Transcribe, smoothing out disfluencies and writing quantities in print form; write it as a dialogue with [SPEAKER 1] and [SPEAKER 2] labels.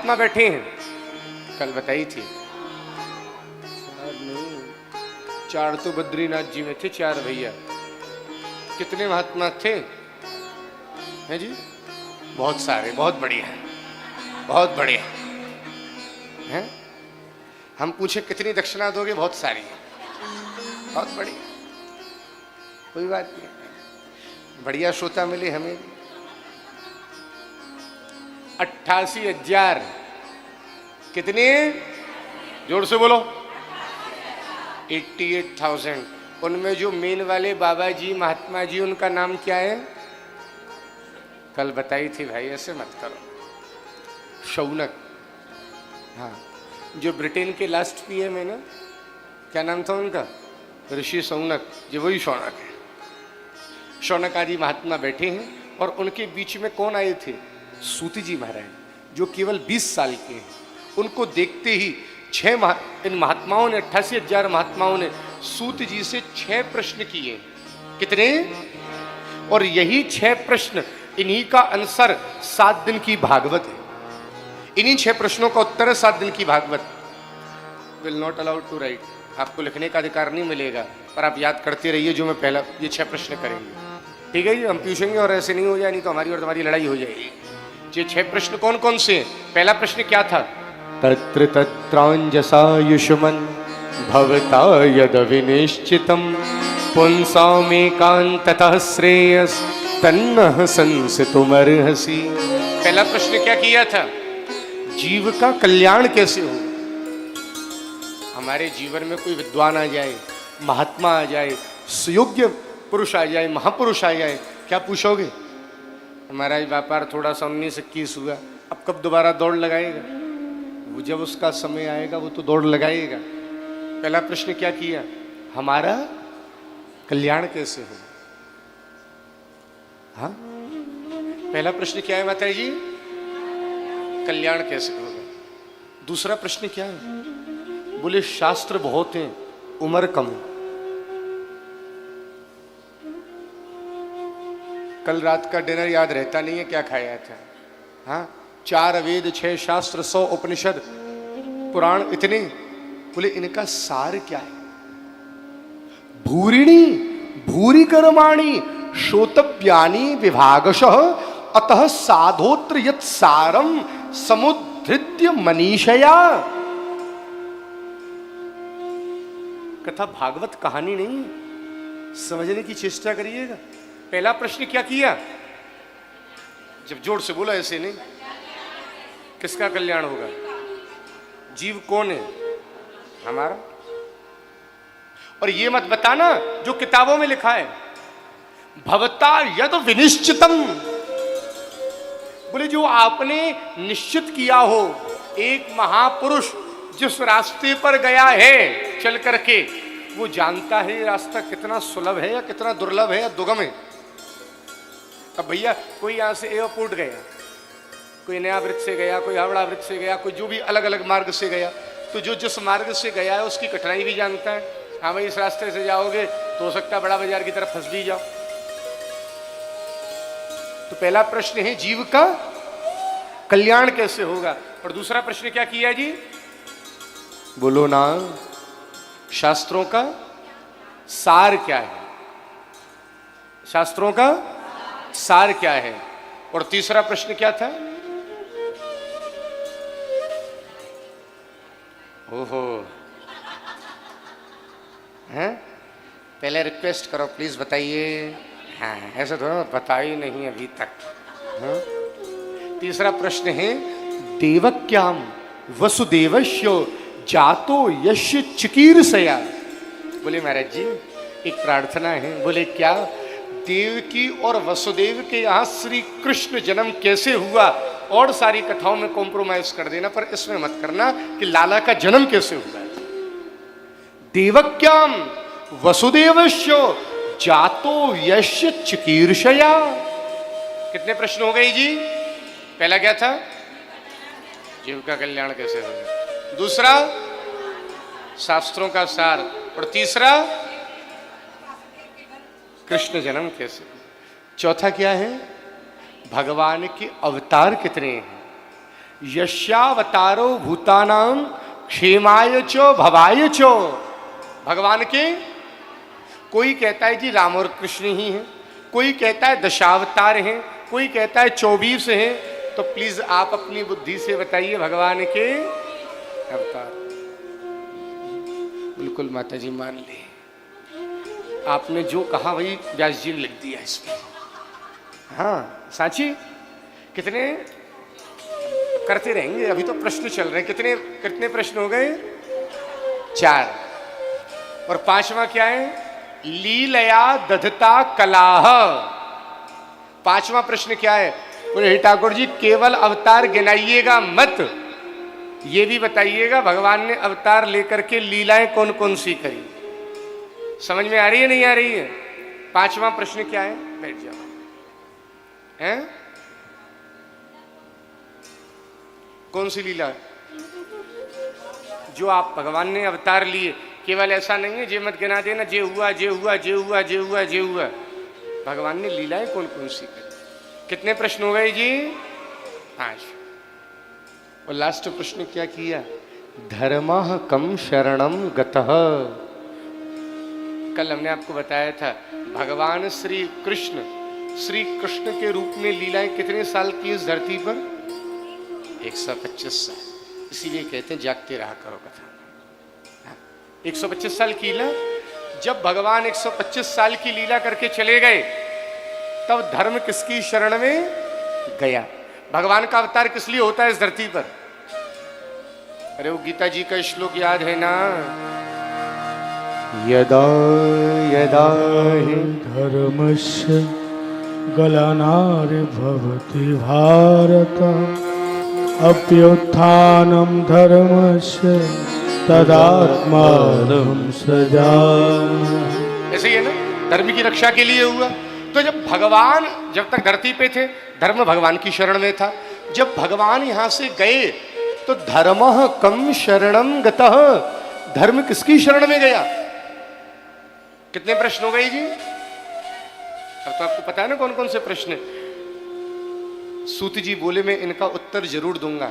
[SPEAKER 1] महात्मा बैठे हैं? कल बताई थी। 4 तो बद्रीनाथ जी में थे, 4 भैया। कितने महात्मा थे? हैं जी? बहुत सारे। बहुत बढ़िया, बहुत बढ़िया हैं। हम पूछे कितनी दक्षिणा दोगे? बहुत सारी। बहुत बढ़िया, कोई बात नहीं, बढ़िया श्रोता मिले हमें। 88,000। कितने? जोर से बोलो। 88,000। उनमें जो मेन वाले बाबा जी, महात्मा जी, उनका नाम क्या है? कल बताई थी भाई, ऐसे मत करो। शौनक। हाँ, जो ब्रिटेन के लास्ट पीएम है ना, क्या नाम था उनका? ऋषि शौनक। जो वही शौनक है। शौनक आदि महात्मा बैठे हैं और उनके बीच में कौन आए थे? सूत जी महाराज, जो केवल 20 साल के हैं। उनको देखते ही इन महात्माओं ने, 88,000 महात्माओं ने सूत जी से 6 प्रश्न किए। कितने? और यही 6 प्रश्न, इन्हीं का आंसर 7 दिन की भागवत है। इन्हीं 6 प्रश्नों का उत्तर है 7 दिन की Bhagwat. Will not allowed to write. आपको लिखने का अधिकार नहीं मिलेगा, पर आप याद करते रहिए जो मैं पहला ये 6 प्रश्न करेंगे। ठीक है जी? हम पूछेंगे और ऐसे नहीं हो जाए, नहीं तो हमारी और तुम्हारी लड़ाई हो जाएगी। ये 6 प्रश्न कौन कौन से हैं? पहला प्रश्न क्या था? तत्र तत्रांजसायुष्मन् भवता यद विनिश्चितम् पुंसामेकान्ततः श्रेयस तन्नः संसितुमर्हसि। पहला प्रश्न क्या किया था? जीव का कल्याण कैसे हो? हमारे जीवन में कोई विद्वान आ जाए, महात्मा आ जाए, सुयोग्य पुरुष आ जाए, महापुरुष आ जाए, क्या पूछोगे? हमारा ही व्यापार थोड़ा सा 19-21 हुआ, अब कब दोबारा दौड़ लगाएगा? वो जब उसका समय आएगा वो तो दौड़ लगाएगा। पहला प्रश्न क्या किया? हमारा कल्याण कैसे हो? हाँ, पहला प्रश्न क्या है माता जी? कल्याण कैसे होगा? दूसरा प्रश्न क्या है? बोले शास्त्र बहुत हैं, उम्र कम है। कल रात का डिनर याद रहता नहीं है क्या खाया था? हाँ, 4 वेद, 6 शास्त्र, 100 उपनिषद, पुराण, इतने। बोले इनका सार क्या है? भूरिणी भूरि कर्माणि श्रोतव्यानि विभागशः अतः साधोत्र यत् सारम समुद्धृत्य मनीषया। कथा भागवत कहानी नहीं है, समझने की चेष्टा करिएगा। पहला प्रश्न क्या किया? जब जोर से बोला ऐसे नहीं। किसका कल्याण होगा? जीव कौन है? हमारा। और ये मत बताना जो किताबों में लिखा है, भवता यद विनिश्चितम। बोले जो आपने निश्चित किया हो, एक महापुरुष जिस रास्ते पर गया है चल करके, वो जानता है ये रास्ता कितना सुलभ है या कितना दुर्लभ है या दुर्गम है। अब भैया कोई यहां से एयरपोर्ट गया, कोई नया वृत्त से गया, कोई हावड़ा वृत्त से गया, कोई जो भी अलग अलग मार्ग से गया, तो जो जिस मार्ग से गया है उसकी कठिनाई भी जानता है। हाँ भाई, इस रास्ते से जाओगे तो हो सकता है बड़ा बाजार की तरफ फंस भी जाओ। तो पहला प्रश्न है जीव का कल्याण कैसे होगा। और दूसरा प्रश्न क्या किया जी? बोलो ना, शास्त्रों का सार क्या है? शास्त्रों का सार क्या है? और तीसरा प्रश्न क्या था? ओहो, हैं? पहले रिक्वेस्ट करो प्लीज बताइए। हाँ, ऐसा तो बता ही नहीं अभी तक। हाँ? तीसरा प्रश्न है देवक्याम वसुदेवस्य जातो यश चिकीर्षया। बोले महाराज जी एक प्रार्थना है। बोले क्या? देवकी और वसुदेव के यहाँ श्री कृष्ण जन्म कैसे हुआ, और सारी कथाओं में कॉम्प्रोमाइज कर देना, पर इसमें मत करना कि लाला का जन्म कैसे हुआ। देवक्याम वसुदेवस्य जातो यश चिकीर्षया। कितने प्रश्न हो गए जी? पहला क्या था? जीव का कल्याण कैसे होगा। दूसरा शास्त्रों का सार। और तीसरा कृष्ण जन्म कैसे। चौथा क्या है? भगवान के अवतार कितने हैं। यस्यावतारो भूतानां क्षेमाय चो भवाय चो। भगवान के कोई कहता है जी राम और कृष्ण ही हैं, कोई कहता है दशावतार हैं, कोई कहता है 24 हैं। तो प्लीज आप अपनी बुद्धि से बताइए भगवान के अवतार। बिल्कुल माता जी मान ले, आपने जो कहा वही व्यास जी ने लिख दिया इसमें। हाँ साची, कितने करते रहेंगे, अभी तो प्रश्न चल रहे हैं। कितने कितने प्रश्न हो गए? 4। और 5वां क्या है? लीलया दधता कलाह। 5वां प्रश्न क्या है? बोले हे ठाकुर जी केवल अवतार गिनाइएगा मत, ये भी बताइएगा भगवान ने अवतार लेकर के लीलाएं कौन कौन सी करी। समझ में आ रही है नहीं आ रही है? 5वां प्रश्न क्या है? बैठ जाओ। हैं? कौन सी लीला? जो आप भगवान ने अवतार लिए, केवल ऐसा नहीं है जे मत गिना देना जे हुआ जे हुआ जे हुआ जे हुआ जे हुआ। भगवान ने लीलाएं कौन कौन सी करी। कितने प्रश्न हो गए जी? 5। और लास्ट प्रश्न क्या किया? धर्मः कम शरणम गतः। कल हमने आपको बताया था भगवान श्री कृष्ण के रूप में लीलाएं कितने साल की इस धरती पर? 125 साल। इसीलिए कहते हैं जागते रहा करो कथा। 125 साल की लीला। जब भगवान 125 साल की लीला करके चले गए तब धर्म किसकी शरण में गया? भगवान का अवतार किस लिए होता है इस धरती पर? अरे वो गीता जी का श्लोक याद है ना? यदा यदा हि
[SPEAKER 2] धर्मस्य ग्लानिर्भवति भारत अभ्युत्थानं धर्मस्य तदात्मानं सृजामि।
[SPEAKER 1] ऐसे ही है ना, धर्म की रक्षा के लिए हुआ। तो जब भगवान जब तक धरती पे थे धर्म भगवान की शरण में था। जब भगवान यहां से गए तो धर्मः कम शरणम गतः। धर्म किसकी शरण में गया? कितने प्रश्न हो गए जी? अब तो आपको पता है ना कौन कौन से प्रश्न। सूत जी बोले मैं इनका उत्तर जरूर दूंगा,